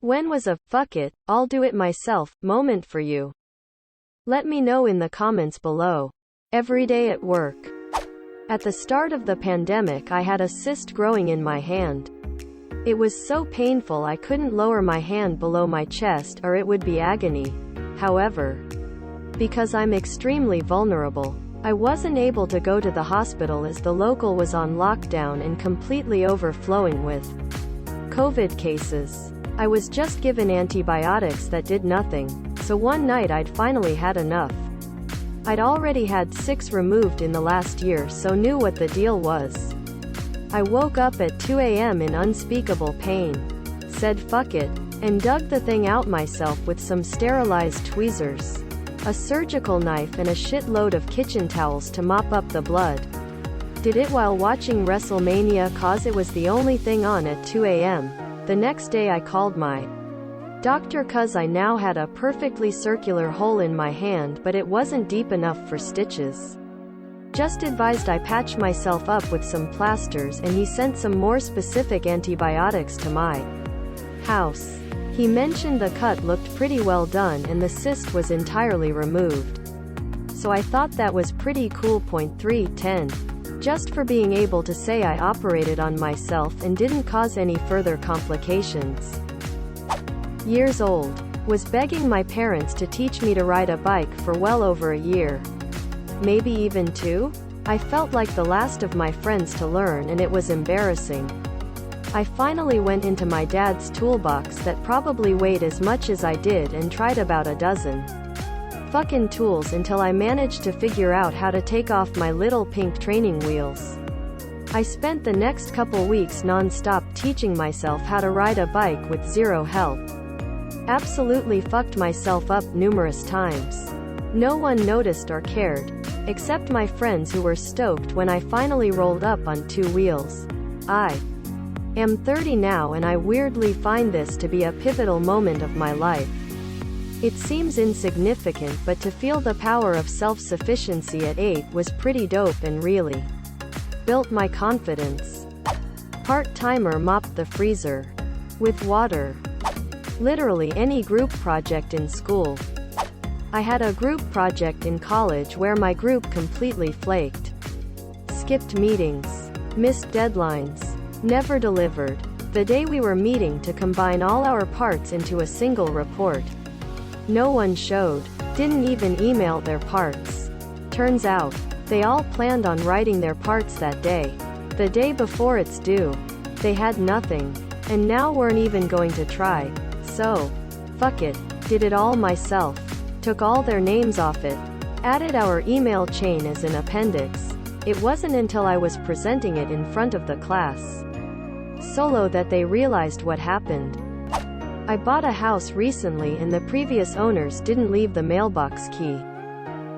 When was a "fuck it, I'll do it myself" moment for you? Let me know in the comments below. Every day at work. At the start of the pandemic, I had a cyst growing in my hand. It was so painful I couldn't lower my hand below my chest or it would be agony. However, because I'm extremely vulnerable, I wasn't able to go to the hospital as the local was on lockdown and completely overflowing with COVID cases. I was just given antibiotics that did nothing, so one night I'd finally had enough. I'd already had 6 removed in the last year, so knew what the deal was. I woke up at 2 a.m. in unspeakable pain, said fuck it, and dug the thing out myself with some sterilized tweezers, a surgical knife and a shitload of kitchen towels to mop up the blood. Did it while watching WrestleMania cause it was the only thing on at 2 a.m. The next day I called my doctor cause I now had a perfectly circular hole in my hand, but it wasn't deep enough for stitches. Just advised I patch myself up with some plasters, and he sent some more specific antibiotics to my house. He mentioned the cut looked pretty well done and the cyst was entirely removed. So I thought that was pretty cool. 310. Just for being able to say I operated on myself and didn't cause any further complications. Years old. Was begging my parents to teach me to ride a bike for well over a year. Maybe even 2? I felt like the last of my friends to learn, and it was embarrassing. I finally went into my dad's toolbox that probably weighed as much as I did and tried about a dozen fucking tools until I managed to figure out how to take off my little pink training wheels. I spent the next couple weeks non-stop teaching myself how to ride a bike with zero help. Absolutely fucked myself up numerous times. No one noticed or cared, except my friends who were stoked when I finally rolled up on 2 wheels. I am 30 now and I weirdly find this to be a pivotal moment of my life. It seems insignificant, but to feel the power of self-sufficiency at 8 was pretty dope and really built my confidence. Part-timer mopped the freezer with water. Literally any group project in school. I had a group project in college where my group completely flaked. Skipped meetings. Missed deadlines. Never delivered. The day we were meeting to combine all our parts into a single report, no one showed. Didn't even email their parts. Turns out, they all planned on writing their parts that day. The day before it's due. They had nothing. And now weren't even going to try. So, fuck it. Did it all myself. Took all their names off it. Added our email chain as an appendix. It wasn't until I was presenting it in front of the class solo that they realized what happened. I bought a house recently and the previous owners didn't leave the mailbox key.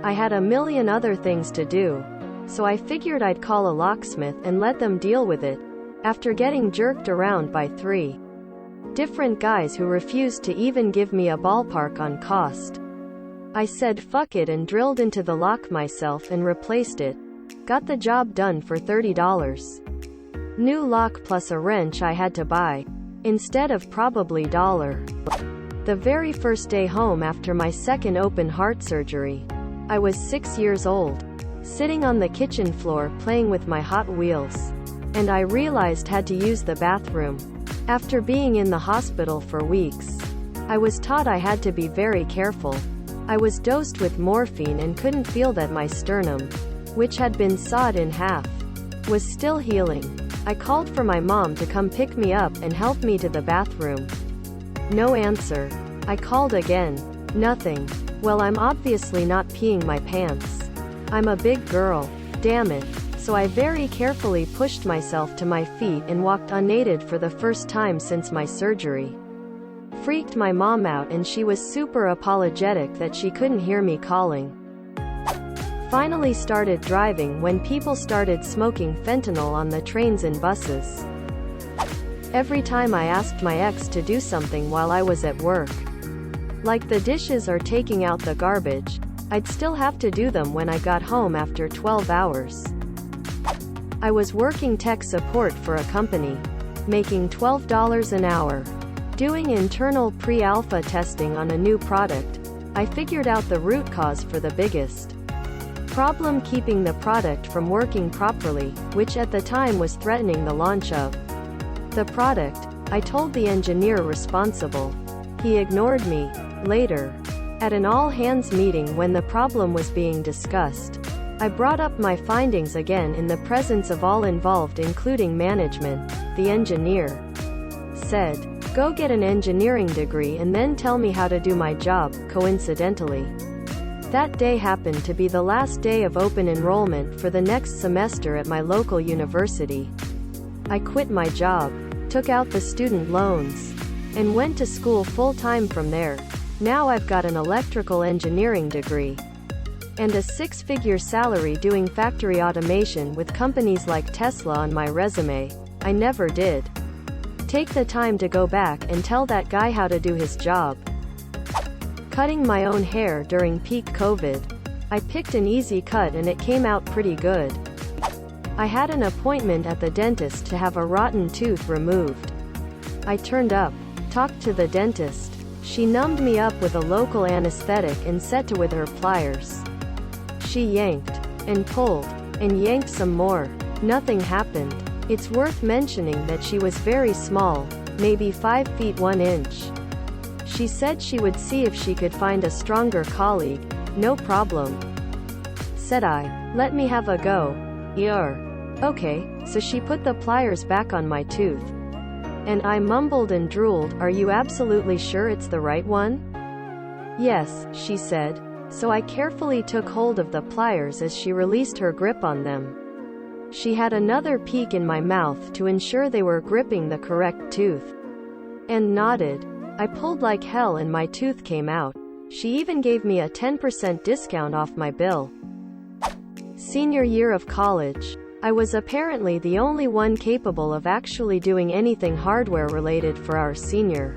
I had a million other things to do, so I figured I'd call a locksmith and let them deal with it, after getting jerked around by 3 different guys who refused to even give me a ballpark on cost. I said fuck it and drilled into the lock myself and replaced it. Got the job done for $30. New lock plus a wrench I had to buy, instead of probably $1. The very first day home after my second open heart surgery. I was 6 years old, sitting on the kitchen floor playing with my Hot Wheels. And I realized had to use the bathroom. After being in the hospital for weeks, I was taught I had to be very careful. I was dosed with morphine and couldn't feel that my sternum, which had been sawed in half, was still healing. I called for my mom to come pick me up and help me to the bathroom. No answer. I called again. Nothing. Well, I'm obviously not peeing my pants. I'm a big girl. Damn it. So I very carefully pushed myself to my feet and walked unaided for the first time since my surgery. Freaked my mom out and she was super apologetic that she couldn't hear me calling. Finally started driving when people started smoking fentanyl on the trains and buses. Every time I asked my ex to do something while I was at work, like the dishes or taking out the garbage, I'd still have to do them when I got home after 12 hours. I was working tech support for a company, making $12 an hour. Doing internal pre-alpha testing on a new product, I figured out the root cause for the biggest problem keeping the product from working properly, which at the time was threatening the launch of the product. I told the engineer responsible. He ignored me. Later, at an all-hands meeting when the problem was being discussed, I brought up my findings again in the presence of all involved including management. The engineer said, "Go get an engineering degree and then tell me how to do my job." Coincidentally, that day happened to be the last day of open enrollment for the next semester at my local university. I quit my job, took out the student loans, and went to school full-time from there. Now I've got an electrical engineering degree and a six-figure salary doing factory automation with companies like Tesla on my resume. I never did take the time to go back and tell that guy how to do his job. Cutting my own hair during peak COVID. I picked an easy cut and it came out pretty good. I had an appointment at the dentist to have a rotten tooth removed. I turned up, talked to the dentist. She numbed me up with a local anesthetic and set to with her pliers. She yanked, and pulled, and yanked some more. Nothing happened. It's worth mentioning that she was very small, maybe 5 feet 1 inch. She said she would see if she could find a stronger colleague. "No problem," said I. "Let me have a go." "Yeah. Okay." So she put the pliers back on my tooth. And I mumbled and drooled, "Are you absolutely sure it's the right one?" "Yes," she said. So I carefully took hold of the pliers as she released her grip on them. She had another peek in my mouth to ensure they were gripping the correct tooth. And nodded. I pulled like hell and my tooth came out. She even gave me a 10% discount off my bill. Senior year of college. I was apparently the only one capable of actually doing anything hardware related for our senior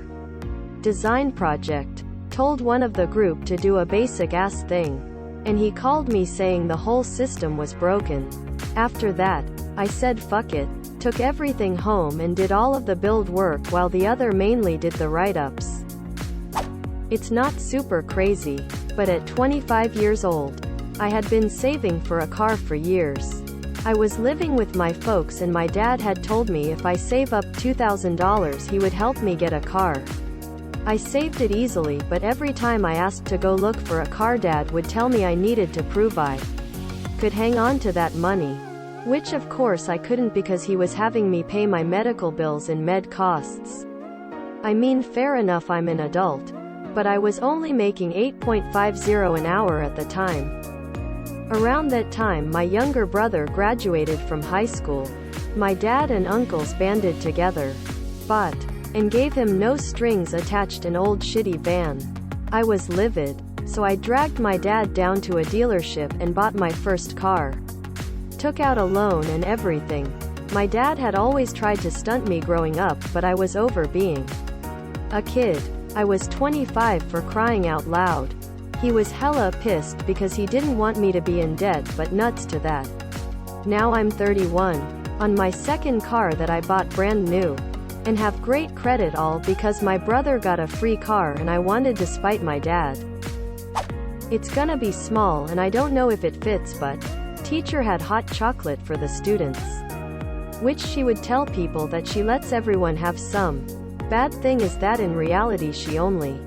design project. Told one of the group to do a basic ass thing. And he called me saying the whole system was broken. After that, I said fuck it, took everything home and did all of the build work while the other mainly did the write-ups. It's not super crazy, but at 25 years old, I had been saving for a car for years. I was living with my folks and my dad had told me if I save up $2,000 he would help me get a car. I saved it easily, but every time I asked to go look for a car Dad would tell me I needed to prove I could hang on to that money. Which of course I couldn't because he was having me pay my medical bills and med costs. I mean, fair enough, I'm an adult. But I was only making $8.50 an hour at the time. Around that time my younger brother graduated from high school. My dad and uncles banded together, bought, and gave him no strings attached an old shitty van. I was livid, so I dragged my dad down to a dealership and bought my first car. Took out a loan and everything. My dad had always tried to stunt me growing up, but I was over being a kid. I was 25 for crying out loud. He was hella pissed because he didn't want me to be in debt, but nuts to that. Now I'm 31, on my second car that I bought brand new, and have great credit, all because my brother got a free car and I wanted to spite my dad. It's gonna be small and I don't know if it fits, but teacher had hot chocolate for the students, which she would tell people that she lets everyone have some. Bad thing is that in reality she only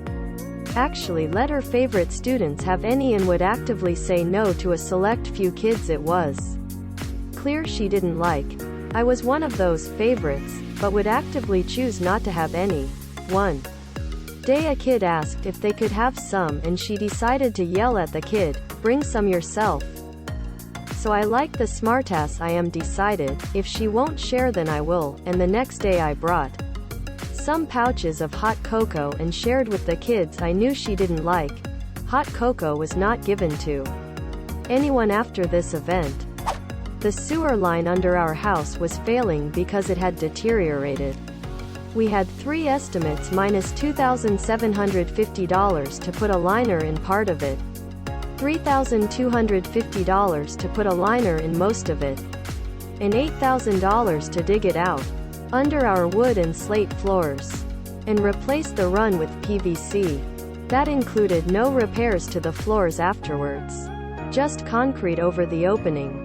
actually let her favorite students have any and would actively say no to a select few kids it was clear she didn't like. I was one of those favorites, but would actively choose not to have any. One day a kid asked if they could have some and she decided to yell at the kid, "Bring some yourself." So I, like the smartass I am, decided, if she won't share then I will, and the next day I brought some pouches of hot cocoa and shared with the kids I knew she didn't like. Hot cocoa was not given to anyone after this event. The sewer line under our house was failing because it had deteriorated. We had 3 estimates minus $2,750 to put a liner in part of it, $3,250 to put a liner in most of it, and $8,000 to dig it out, under our wood and slate floors. and replace the run with PVC. That included no repairs to the floors afterwards. Just concrete over the opening.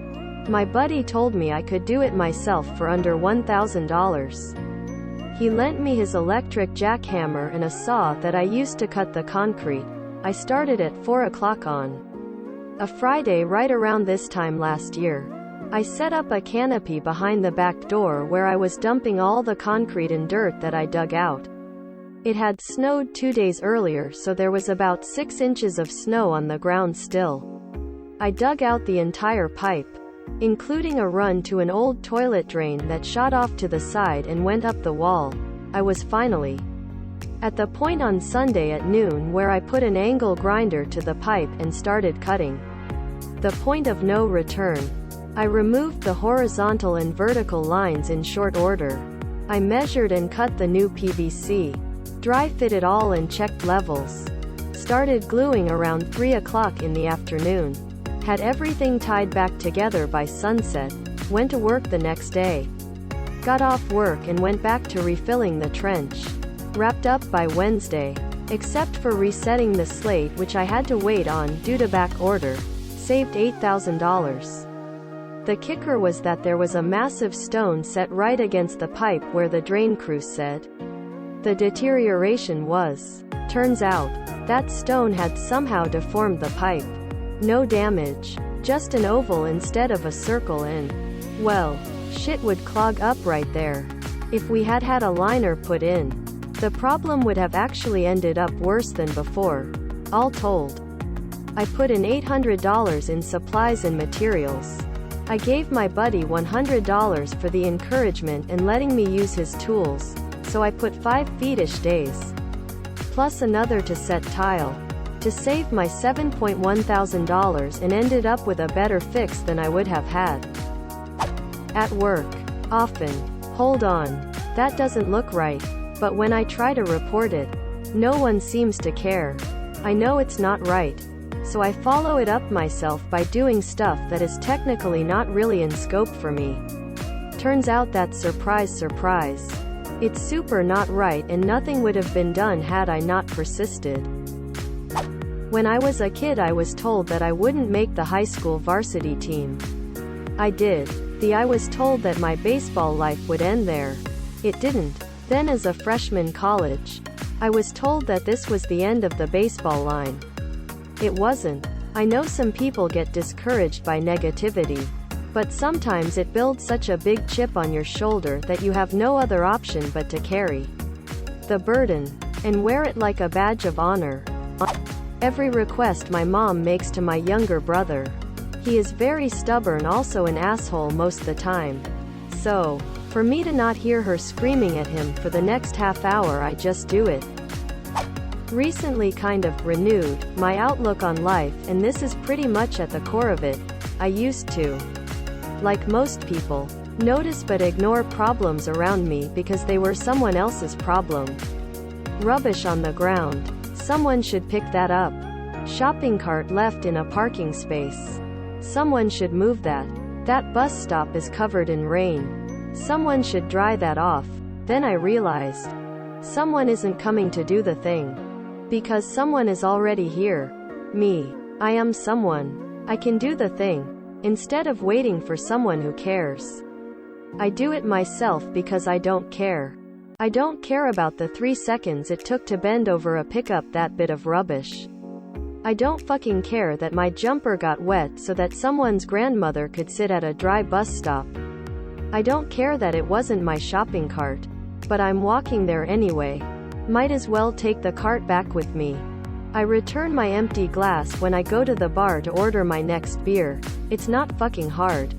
My buddy told me I could do it myself for under $1,000. He lent me his electric jackhammer and a saw that I used to cut the concrete. I started at 4 o'clock on a Friday right around this time last year. I set up a canopy behind the back door where I was dumping all the concrete and dirt that I dug out. It had snowed 2 days earlier, so there was about 6 inches of snow on the ground still. I dug out the entire pipe, including a run to an old toilet drain that shot off to the side and went up the wall. I was finally at the point on Sunday at noon where I put an angle grinder to the pipe and started cutting. The point of no return. I removed the horizontal and vertical lines in short order. I measured and cut the new PVC. Dry fit it all and checked levels. Started gluing around 3 o'clock in the afternoon. Had everything tied back together by sunset. Went to work the next day. Got off work and went back to refilling the trench. Wrapped up by Wednesday. Except for resetting the slate, which I had to wait on due to back order. Saved $8,000. The kicker was that there was a massive stone set right against the pipe where the drain crew said the deterioration was. Turns out, that stone had somehow deformed the pipe. No damage. Just an oval instead of a circle and, well, shit would clog up right there. If we had had a liner put in, the problem would have actually ended up worse than before. All told, I put in $800 in supplies and materials. I gave my buddy $100 for the encouragement and letting me use his tools, so I put 5 feet-ish days. Plus another to set tile. To save my $7,100 and ended up with a better fix than I would have had. At work. Often. Hold on. That doesn't look right. But when I try to report it, no one seems to care. I know it's not right. So I follow it up myself by doing stuff that is technically not really in scope for me. Turns out that surprise, surprise. It's super not right and nothing would have been done had I not persisted. When I was a kid I was told that I wouldn't make the high school varsity team. I did. I was told that my baseball life would end there. It didn't. Then as a freshman college, I was told that this was the end of the baseball line. It wasn't. I know some people get discouraged by negativity, but sometimes it builds such a big chip on your shoulder that you have no other option but to carry the burden and wear it like a badge of honor. Every request my mom makes to my younger brother. He is very stubborn, also an asshole most the time. So, for me to not hear her screaming at him for the next half hour, I just do it. Recently kind of renewed my outlook on life, and this is pretty much at the core of it. I used to, like most people, notice but ignore problems around me because they were someone else's problem. Rubbish on the ground. Someone should pick that up. Shopping cart left in a parking space. Someone should move that. That bus stop is covered in rain. Someone should dry that off. Then I realized, someone isn't coming to do the thing. Because someone is already here. Me. I am someone. I can do the thing. Instead of waiting for someone who cares. I do it myself because I don't care. I don't care about the 3 seconds it took to bend over a pickup that bit of rubbish. I don't fucking care that my jumper got wet so that someone's grandmother could sit at a dry bus stop. I don't care that it wasn't my shopping cart. But I'm walking there anyway. Might as well take the cart back with me. I return my empty glass when I go to the bar to order my next beer. It's not fucking hard.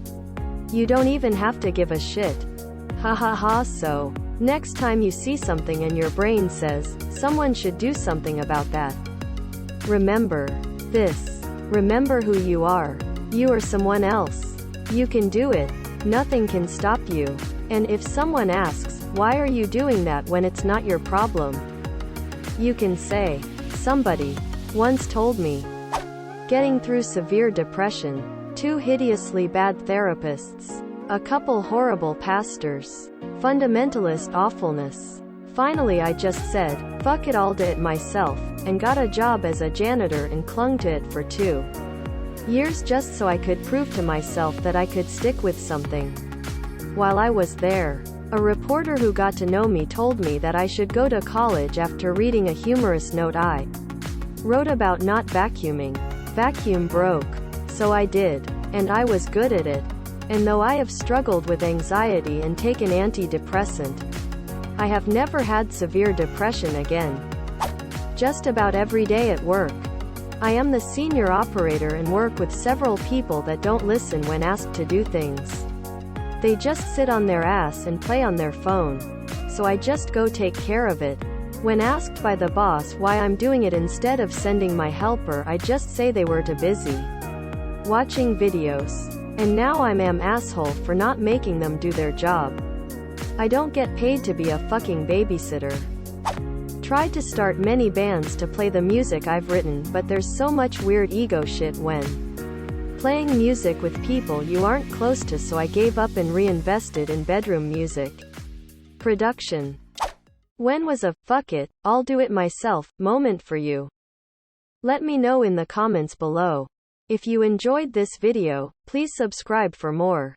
You don't even have to give a shit. Ha ha ha. So, next time you see something and your brain says, someone should do something about that, remember this. Remember who you are. You are someone else. You can do it. Nothing can stop you. And if someone asks, why are you doing that when it's not your problem? You can say, somebody once told me. Getting through severe depression. 2 hideously bad therapists. A couple horrible pastors. Fundamentalist awfulness. Finally I just said, fuck it, I'll do it myself, and got a job as a janitor and clung to it for 2 years just so I could prove to myself that I could stick with something. While I was there, a reporter who got to know me told me that I should go to college after reading a humorous note I wrote about not vacuuming. Vacuum broke. So I did. And I was good at it. And though I have struggled with anxiety and taken antidepressant, I have never had severe depression again. Just about every day at work. I am the senior operator and work with several people that don't listen when asked to do things. They just sit on their ass and play on their phone. So I just go take care of it. When asked by the boss why I'm doing it instead of sending my helper, I just say they were too busy watching videos. And now I'm an asshole for not making them do their job. I don't get paid to be a fucking babysitter. Tried to start many bands to play the music I've written, but there's so much weird ego shit when playing music with people you aren't close to, so I gave up and reinvested in bedroom music production. When was a fuck it, I'll do it myself moment for you? Let me know in the comments below. If you enjoyed this video, please subscribe for more.